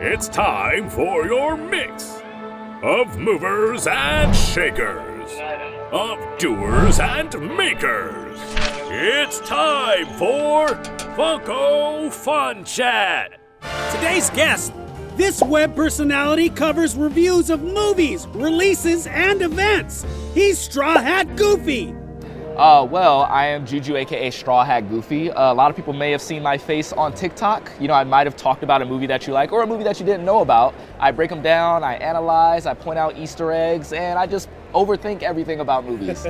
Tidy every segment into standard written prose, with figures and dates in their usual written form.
It's time for your mix of movers and shakers, of doers and makers. It's time for Funko Fun Chat. Today's guest. This web personality covers reviews of movies, releases, and events. He's Straw Hat Goofy. Well, I am Juju, aka Straw Hat Goofy. A lot of people may have seen my face on TikTok. You know, I might have talked about a movie that you like or a movie that you didn't know about. I break them down, I analyze, I point out Easter eggs, and I just overthink everything about movies.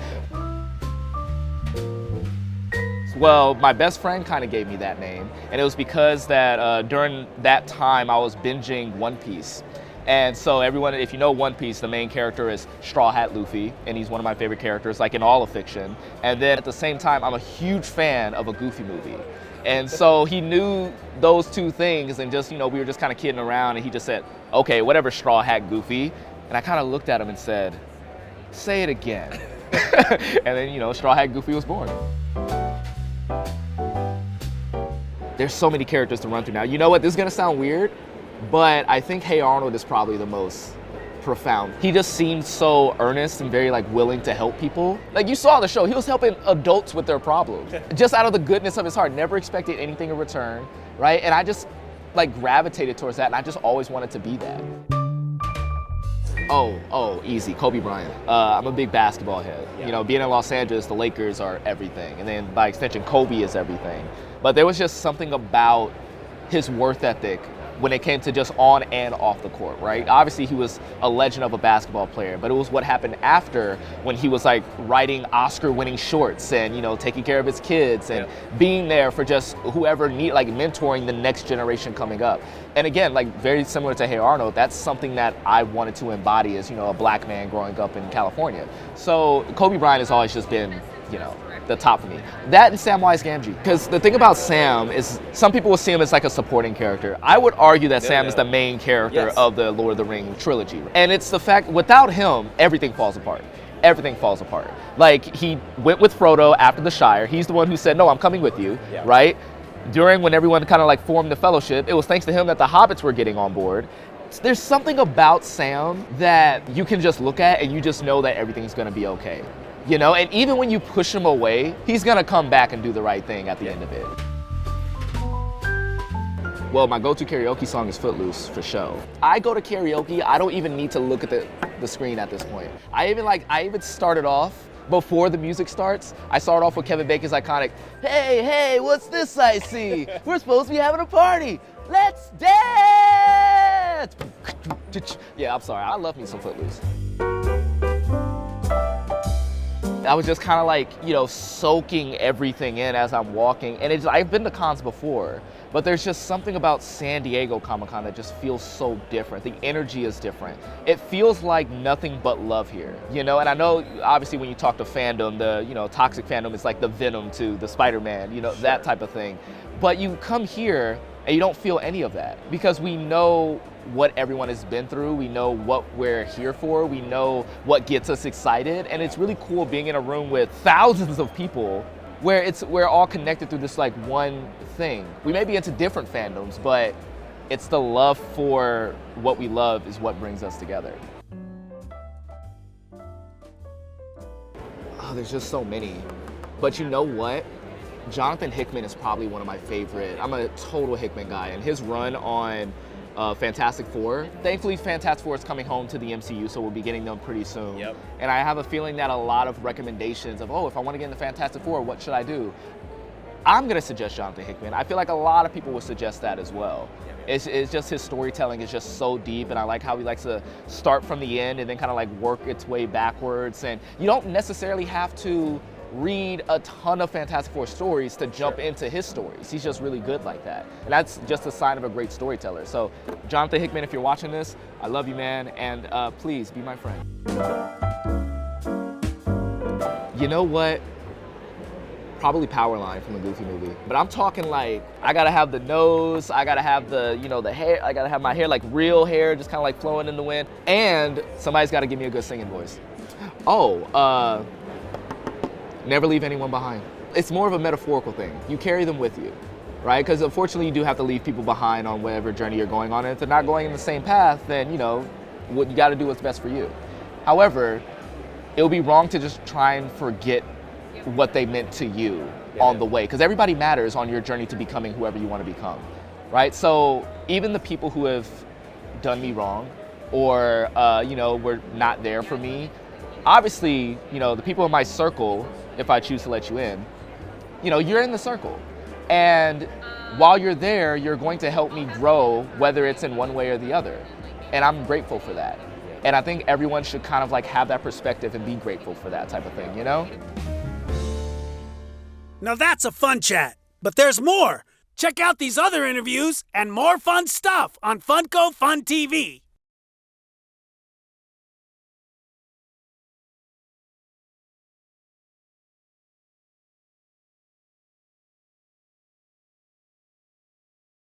Well, my best friend kind of gave me that name, and it was because that during that time I was binging One Piece. And so everyone, if you know One Piece, the main character is Straw Hat Luffy, and he's one of my favorite characters, like in all of fiction. And then at the same time, I'm a huge fan of a Goofy movie. And so he knew those two things, and just, you know, we were just kind of kidding around, and he just said, okay, whatever, Straw Hat Goofy. And I kind of looked at him and said, say it again. And then, you know, Straw Hat Goofy was born. There's so many characters to run through now. You know what, this is gonna sound weird, but I think Hey Arnold is probably the most profound. He just seemed so earnest and very like willing to help people. Like you saw the show, he was helping adults with their problems. Just out of the goodness of his heart, never expected anything in return, right? And I just like gravitated towards that, and I just always wanted to be that. Oh, easy, Kobe Bryant. I'm a big basketball head. Yeah. You know, being in Los Angeles, the Lakers are everything. And then by extension, Kobe is everything. But there was just something about his work ethic when it came to just on and off the court, right? Obviously, he was a legend of a basketball player, but it was what happened after when he was like writing Oscar-winning shorts and, you know, taking care of his kids and being there for just whoever need, like mentoring the next generation coming up. And again, like very similar to Hey Arnold, that's something that I wanted to embody as, you know, a black man growing up in California. So Kobe Bryant has always just been, you know, the top for me. That and Samwise Gamgee. Because the thing about Sam is some people will see him as like a supporting character. I would argue that Sam is the main character of the Lord of the Rings trilogy. And it's the fact, without him, everything falls apart. Everything falls apart. Like, he went with Frodo after the Shire. He's the one who said, no, I'm coming with you, right? During when everyone kind of like formed the Fellowship, it was thanks to him that the Hobbits were getting on board. There's something about Sam that you can just look at and you just know that everything's gonna be okay. You know, and even when you push him away, he's gonna come back and do the right thing at the end of it. Well, my go-to karaoke song is Footloose, for sure. I go to karaoke, I don't even need to look at the screen at this point. I even started off, before the music starts, I started off with Kevin Bacon's iconic, hey, what's this I see? We're supposed to be having a party. Let's dance! Yeah, I'm sorry, I love me some Footloose. I was just kind of like, you know, soaking everything in as I'm walking. And I've been to cons before, but there's just something about San Diego Comic-Con that just feels so different. The energy is different. It feels like nothing but love here, you know? And I know, obviously, when you talk to fandom, the, you know, toxic fandom is like the Venom to the Spider-Man, you know, that type of thing. But you come here and you don't feel any of that because we know what everyone has been through. We know what we're here for. We know what gets us excited. And it's really cool being in a room with thousands of people where we're all connected through this like one thing. We may be into different fandoms, but it's the love for what we love is what brings us together. Oh, there's just so many. But you know what? Jonathan Hickman is probably one of my favorite. I'm a total Hickman guy, and his run on Fantastic Four. Thankfully, Fantastic Four is coming home to the MCU, so we'll be getting them pretty soon. Yep. And I have a feeling that a lot of recommendations of, if I want to get into Fantastic Four, what should I do? I'm gonna suggest Jonathan Hickman. I feel like a lot of people would suggest that as well. It's just his storytelling is just so deep, and I like how he likes to start from the end and then kind of like work its way backwards. And you don't necessarily have to read a ton of Fantastic Four stories to jump into his stories. He's just really good like that. And that's just a sign of a great storyteller. So Jonathan Hickman, if you're watching this, I love you, man, and please be my friend. You know what? Probably Powerline from a Goofy movie. But I'm talking like, I gotta have the nose, I gotta have the, you know, the hair, I gotta have my hair like real hair, just kind of like flowing in the wind. And somebody's gotta give me a good singing voice. Never leave anyone behind. It's more of a metaphorical thing. You carry them with you. right? Because unfortunately, you do have to leave people behind on whatever journey you're going on. And if they're not going in the same path, then, you know, what you got to do what's best for you. However, it would be wrong to just try and forget what they meant to you on the way, because everybody matters on your journey to becoming whoever you want to become, right? So even the people who have done me wrong or, you know, were not there for me, obviously, you know, the people in my circle, if I choose to let you in, you know, you're in the circle. And while you're there, you're going to help me grow, whether it's in one way or the other. And I'm grateful for that. And I think everyone should kind of like have that perspective and be grateful for that type of thing, you know? Now that's a fun chat, but there's more. Check out these other interviews and more fun stuff on Funko Fun TV.